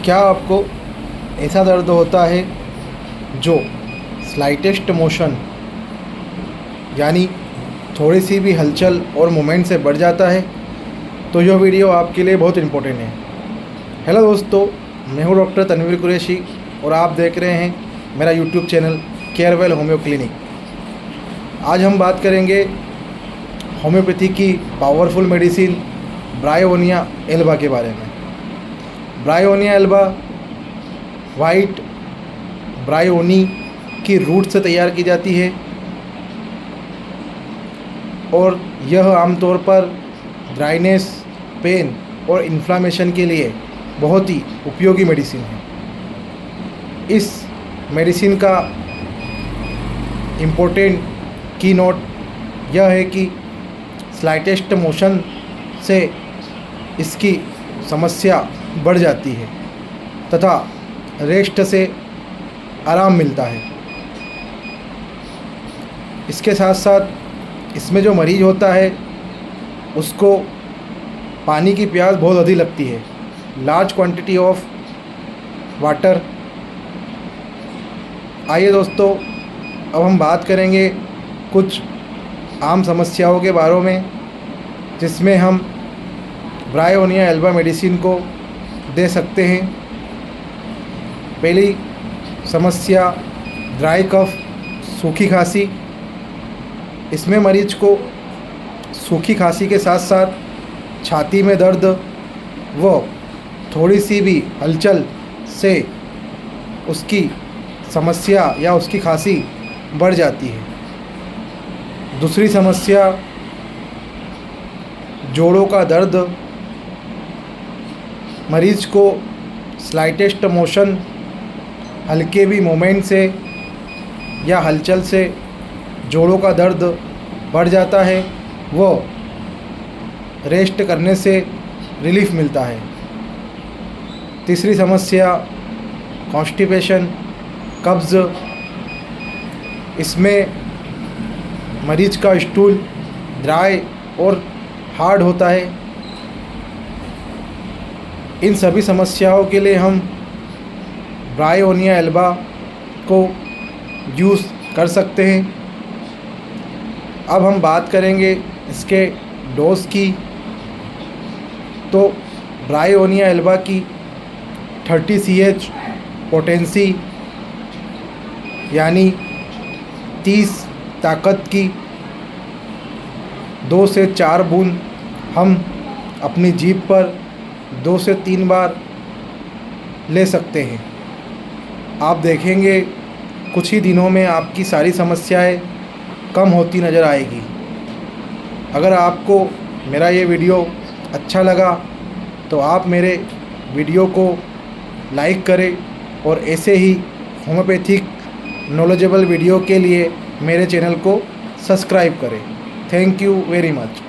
क्या आपको ऐसा दर्द होता है जो स्लाइटेस्ट मोशन यानी थोड़ी सी भी हलचल और मोमेंट से बढ़ जाता है? तो यह वीडियो आपके लिए बहुत इम्पोर्टेंट है। हेलो दोस्तों, मैं हूँ डॉक्टर तनवीर कुरैशी और आप देख रहे हैं मेरा YouTube channel Carewell homeo clinic. आज हम बात करेंगे होम्योपैथी की पावरफुल मेडिसिन ब्रायोनिया एल्बा के बारे में। ब्रायोनिया एल्बा वाइट ब्रायोनी की रूट से तैयार की जाती है और यह आमतौर पर ड्राइनेस, पेन और इन्फ्लामेशन के लिए बहुत ही उपयोगी मेडिसिन है। इस मेडिसिन का इम्पोर्टेंट की नोट यह है कि स्लाइटेस्ट मोशन से इसकी समस्या बढ़ जाती है तथा रेस्ट से आराम मिलता है। इसके साथ साथ इसमें जो मरीज होता है उसको पानी की प्यास बहुत अधिक लगती है, लार्ज क्वांटिटी ऑफ वाटर। आइए दोस्तों, अब हम बात करेंगे कुछ आम समस्याओं के बारे में जिसमें हम ब्रायोनिया एल्बा मेडिसिन को दे सकते हैं। पहली समस्या ड्राई कफ, सूखी खांसी। इसमें मरीज को सूखी खांसी के साथ साथ छाती में दर्द व थोड़ी सी भी हलचल से उसकी समस्या या उसकी खांसी बढ़ जाती है। दूसरी समस्या जोड़ों का दर्द। मरीज को स्लाइटेस्ट मोशन, हल्के भी मोमेंट से या हलचल से जोड़ों का दर्द बढ़ जाता है वो रेस्ट करने से रिलीफ मिलता है। तीसरी समस्या कॉन्स्टिपेशन, कब्ज़। इसमें मरीज का स्टूल ड्राई और हार्ड होता है। इन सभी समस्याओं के लिए हम ब्रायोनिया एल्बा को यूज़ कर सकते हैं। अब हम बात करेंगे इसके डोज की। तो ब्रायोनिया एल्बा की 30 CH पोटेंसी यानी 30 ताकत की 2 से 4 बूंद हम अपनी जीभ पर 2 से 3 बार ले सकते हैं। आप देखेंगे कुछ ही दिनों में आपकी सारी समस्याएं कम होती नज़र आएगी। अगर आपको मेरा ये वीडियो अच्छा लगा तो आप मेरे वीडियो को लाइक करें और ऐसे ही होम्योपैथिक नॉलेजेबल वीडियो के लिए मेरे चैनल को सब्सक्राइब करें। Thank you very much.